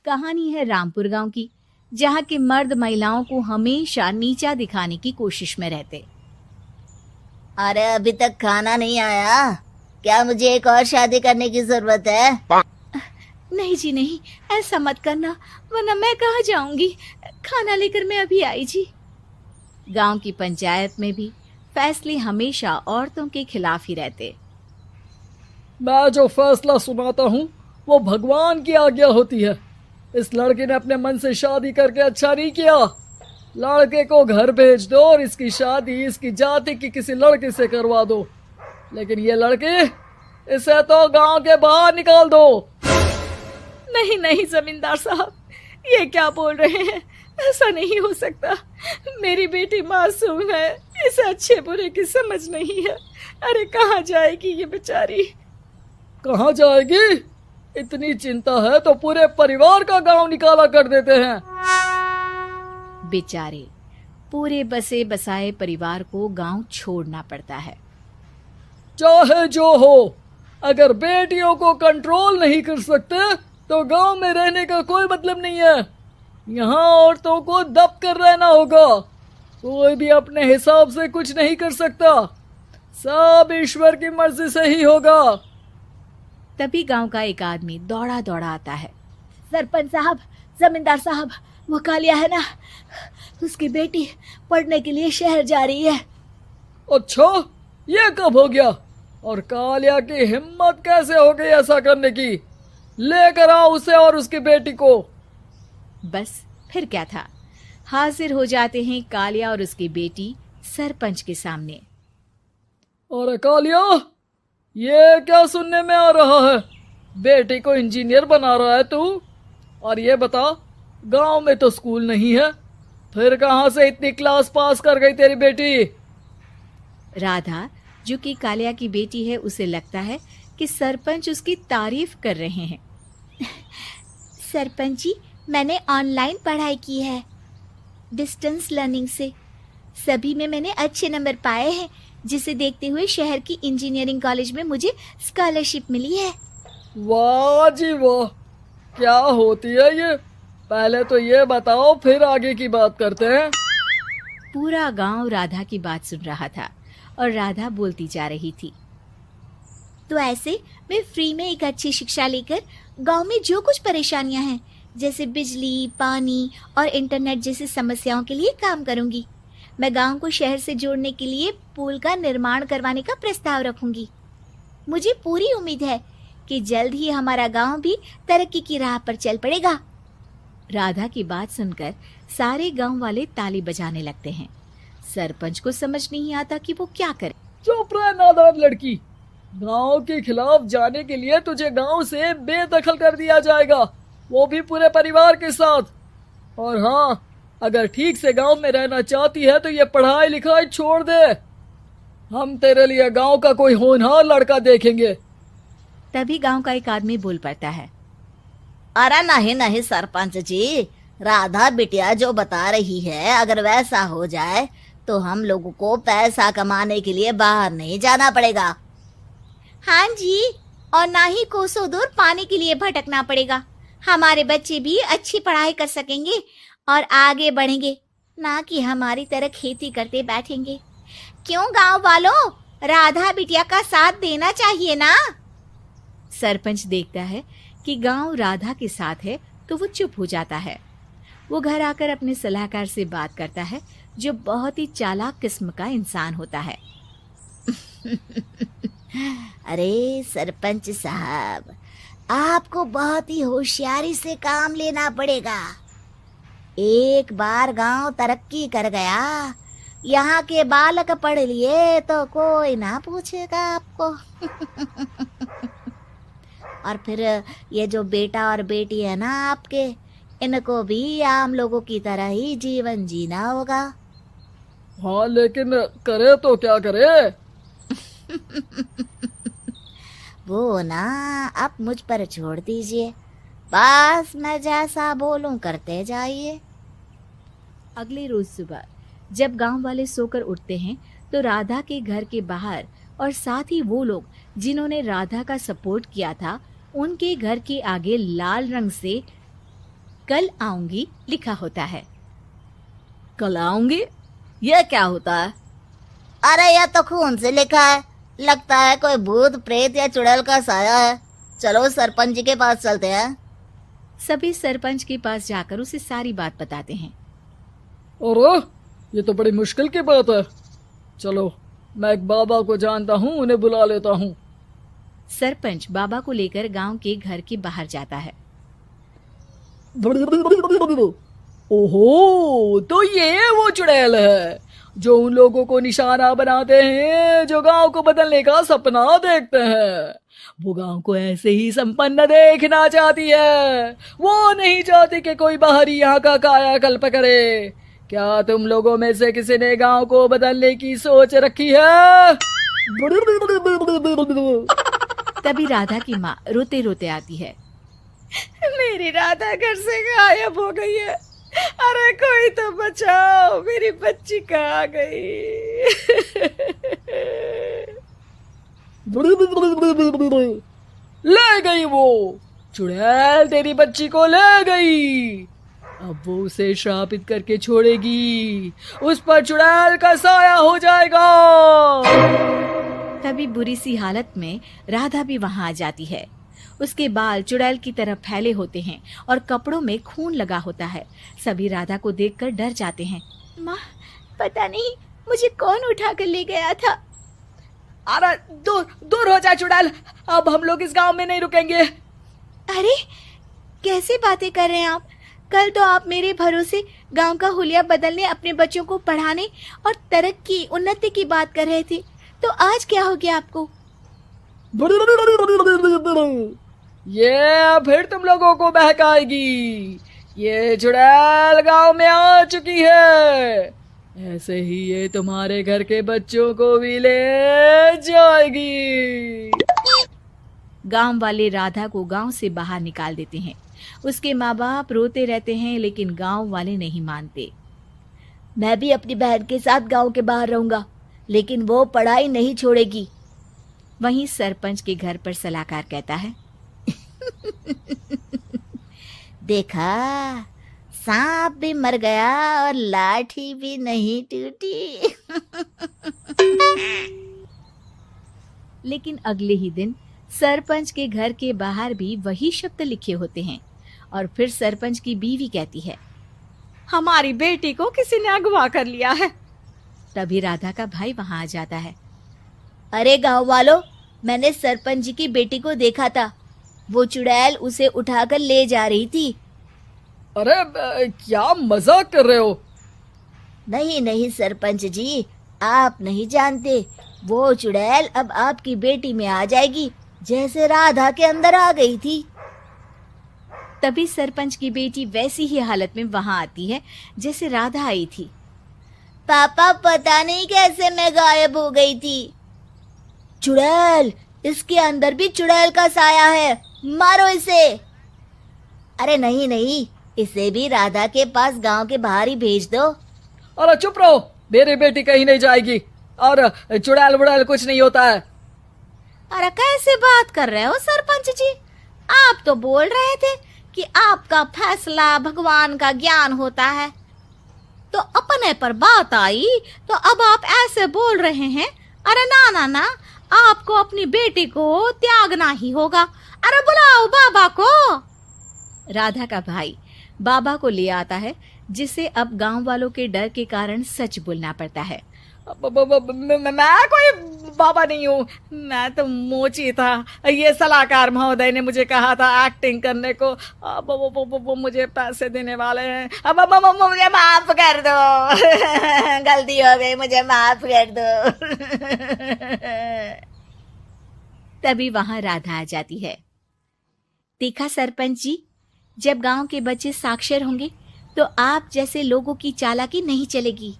कहानी है रामपुर गांव की, जहां के मर्द महिलाओं को हमेशा नीचा दिखाने की कोशिश में रहते। अरे अभी तक खाना नहीं आया, क्या मुझे एक और शादी करने की जरूरत है? नहीं जी नहीं, ऐसा मत करना, वरना मैं कहाँ जाऊंगी। खाना लेकर मैं अभी आई जी। गांव की पंचायत में भी फैसले हमेशा औरतों के खिलाफ ही रहते। मैं जो फैसला सुनाता हूँ वो भगवान की आज्ञा होती है। इस लड़के ने अपने मन से शादी करके अच्छा नहीं किया। लड़के को घर भेज दो और इसकी शादी इसकी जाति की किसी लड़के से करवा दो, लेकिन ये लड़के, इसे तो गांव के बाहर निकाल दो। नहीं नहीं जमींदार साहब, ये क्या बोल रहे हैं? ऐसा नहीं हो सकता। मेरी बेटी मासूम है, इसे अच्छे बुरे की समझ नहीं है। अरे कहाँ जाएगी ये बेचारी? कहाँ जाएगी? इतनी चिंता है तो पूरे परिवार का गांव निकाला कर देते हैं। बेचारे पूरे बसे बसाए परिवार को गांव छोड़ना पड़ता है। चाहे जो हो, अगर बेटियों को कंट्रोल नहीं कर सकते तो गांव में रहने का कोई मतलब नहीं है। यहाँ औरतों को दब कर रहना होगा। कोई भी अपने हिसाब से कुछ नहीं कर सकता, सब ईश्वर की मर्जी से ही होगा। तभी गांव का एक आदमी दौड़ा दौड़ा आता है। सरपंच साहब, जमींदार साहब, वो कालिया है ना, उसकी बेटी पढ़ने के लिए शहर जा रही है। अच्छा, ये कब हो गया? और कालिया की हिम्मत कैसे हो गई ऐसा करने की? लेकर आओ उसे और उसकी बेटी को। बस फिर क्या था, हाजिर हो जाते हैं कालिया और उसकी बेटी सरपंच के सामने। और कालिया, ये क्या सुनने में आ रहा है? बेटी को इंजीनियर बना रहा है तू? और ये बता, गांव में तो स्कूल नहीं है, फिर कहां से इतनी क्लास पास कर गई तेरी बेटी? राधा, जो कि कालिया की बेटी है, उसे लगता है कि सरपंच उसकी तारीफ कर रहे हैं। सरपंच जी, मैंने ऑनलाइन पढ़ाई की है, डिस्टेंस लर्निंग से। सभी में मैंने अच्छे नंबर पाए हैं, जिसे देखते हुए शहर की इंजीनियरिंग कॉलेज में मुझे स्कॉलरशिप मिली है। वाह जी वाह, क्या होती है ये? पहले तो ये बताओ, फिर आगे की बात करते हैं। पूरा गांव राधा की बात सुन रहा था और राधा बोलती जा रही थी। तो ऐसे मैं फ्री में एक अच्छी शिक्षा लेकर गांव में जो कुछ परेशानियां हैं, जैसे बिजली, पानी और इंटरनेट जैसी समस्याओं के लिए काम करूंगी। मैं गांव को शहर से जोड़ने के लिए पुल का निर्माण करवाने का प्रस्ताव रखूंगी। मुझे पूरी उम्मीद है कि जल्द ही हमारा गांव भी तरक्की की राह पर चल पड़ेगा। राधा की बात सुनकर सारे गांव वाले ताली बजाने लगते हैं। सरपंच को समझ नहीं आता कि वो क्या करे। चुप रह नादान लड़की, गांव के खिलाफ जाने के लिए तुझे गांव से बेदखल कर दिया जाएगा, वो भी पूरे परिवार के साथ। और हाँ, अगर ठीक से गांव में रहना चाहती है तो ये पढ़ाई लिखाई छोड़ दे। हम तेरे लिए गांव का कोई होनहार लड़का देखेंगे। तभी गांव का एक आदमी बोल पड़ता है। अरे नहीं नहीं सरपंच जी, राधा बिटिया जो बता रही है, अगर वैसा हो जाए तो हम लोगों को पैसा कमाने के लिए बाहर नहीं जाना पड़ेगा। हाँ जी, और ना ही कोसों दूर पानी के लिए भटकना पड़ेगा। हमारे बच्चे भी अच्छी पढ़ाई कर सकेंगे और आगे बढ़ेंगे, ना कि हमारी तरह खेती करते बैठेंगे। क्यों गांव वालों, राधा बिटिया का साथ देना चाहिए ना। सरपंच देखता है कि गांव राधा के साथ है तो वो चुप हो जाता है। वो घर आकर अपने सलाहकार से बात करता है, जो बहुत ही चालाक किस्म का इंसान होता है। अरे सरपंच साहब, आपको बहुत ही होशियारी से काम लेना पड़ेगा। एक बार गांव तरक्की कर गया, यहाँ के बालक पढ़ लिए तो कोई ना पूछेगा आपको। और फिर ये जो बेटा और बेटी है ना आपके, इनको भी आम लोगों की तरह ही जीवन जीना होगा। हाँ, लेकिन करे तो क्या करे? वो ना आप मुझ पर छोड़ दीजिए, बस मैं जैसा बोलूं करते जाइए। अगले रोज सुबह जब गांव वाले सोकर उठते हैं तो राधा के घर के बाहर और साथ ही वो लोग जिन्होंने राधा का सपोर्ट किया था, उनके घर के आगे लाल रंग से कल आऊंगी लिखा होता है। कल आऊंगी, यह क्या होता है? अरे यह तो खून से लिखा है, लगता है कोई भूत प्रेत या चुड़ैल का साया है। चलो सरपंच जी के पास चलते हैं। सभी सरपंच के पास जाकर उसे सारी बात बताते हैं। अरे ये तो बड़ी मुश्किल की बात है। चलो मैं एक बाबा को जानता हूँ, उन्हें बुला लेता हूँ। सरपंच बाबा को लेकर गांव के घर के बाहर जाता है। ओहो, तो ये वो चुड़ैल है जो उन लोगों को निशाना बनाते हैं जो गांव को बदलने का सपना देखते हैं। वो गांव को ऐसे ही संपन्न देखना चाहती है। वो नहीं चाहती कि कोई बाहरी यहाँ का कायाकल्प करे। क्या तुम लोगों में से किसी ने गांव को बदलने की सोच रखी है? तभी राधा की माँ रोते रोते आती है। मेरी राधा घर से गायब हो गई है। अरे कोई तो बचाओ, मेरी बच्ची कहाँ गई? ले गई वो चुड़ैल, तेरी बच्ची को ले गई। अब वो उसे श्रापित करके छोड़ेगी, उस पर चुड़ैल का साया हो जाएगा। तभी बुरी सी हालत में राधा भी वहां आ जाती है। उसके बाल चुड़ैल की तरह फैले होते हैं और कपड़ों में खून लगा होता है। सभी राधा को देखकर डर जाते हैं। माँ, पता नहीं मुझे कौन उठा कर ले गया था। अरे दूर दूर हो जा चुड़ैल, अब हम लोग इस गांव में नहीं रुकेंगे। अरे कैसे बातें कर रहे हैं आप? कल तो आप मेरे भरोसे गांव का हुलिया बदलने, अपने बच्चों को पढ़ाने और तरक्की उन्नति की बात कर रहे थे, तो आज क्या हो गया आपको? ये फिर तुम लोगों को बहकाएगी। ये चुड़ैल गांव में आ चुकी है, ऐसे ही ये तुम्हारे घर के बच्चों को भी ले जाएगी। गांव वाले राधा को गांव से बाहर निकाल देते हैं। उसके माँ बाप रोते रहते हैं, लेकिन गांव वाले नहीं मानते। मैं भी अपनी बहन के साथ गांव के बाहर रहूंगा, लेकिन वो पढ़ाई नहीं छोड़ेगी। वहीं सरपंच के घर पर सलाहकार कहता है। देखा, सांप भी मर गया और लाठी भी नहीं टूटी। लेकिन अगले ही दिन सरपंच के घर के बाहर भी वही शब्द लिखे होते हैं। और फिर सरपंच की बीवी कहती है, हमारी बेटी को किसी ने अगवा कर लिया है। तभी राधा का भाई वहां आ जाता है। अरे गांव वालों, मैंने सरपंच जी की बेटी को देखा था। वो चुड़ैल उसे उठाकर ले जा रही थी। अरे क्या मजाक कर रहे हो? नहीं नहीं सरपंच जी, आप नहीं जानते। वो चुड़ैल अब आपकी बेटी में आ जाएगी, जैसे राधा के अंदर आ गई थी। तभी सरपंच की बेटी वैसी ही हालत में वहां आती है जैसे राधा आई थी। पापा, पता नहीं कैसे मैं गायब हो गई थी। चुड़ैल, इसके अंदर भी चुड़ैल का साया है, मारो इसे। अरे नहीं नहीं, इसे भी राधा के पास गांव के बाहर ही भेज दो। अरे चुप रहो, मेरी बेटी कहीं नहीं जाएगी और चुड़ैल वुड़ैल कुछ नहीं होता है। अरे कैसे बात कर रहे हो सरपंच जी? आप तो बोल रहे थे कि आपका फैसला भगवान का ज्ञान होता है, तो अपने पर बात आई तो अब आप ऐसे बोल रहे हैं। अरे ना ना ना, आपको अपनी बेटी को त्यागना ही होगा। अरे बुलाओ बाबा को। राधा का भाई बाबा को ले आता है, जिसे अब गांव वालों के डर के कारण सच बोलना पड़ता है। मैं कोई बाबा नहीं हूँ, मैं तो मोची था। ये सलाहकार महोदय ने मुझे कहा था एक्टिंग करने को। अब वो मुझे पैसे देने वाले हैं। अब मुझे माफ कर दो। गलती हो गई, मुझे माफ कर दो। तभी वहां राधा आ जाती है। देखा सरपंच जी, जब गांव के बच्चे साक्षर होंगे तो आप जैसे लोगों की चालाकी नहीं चलेगी।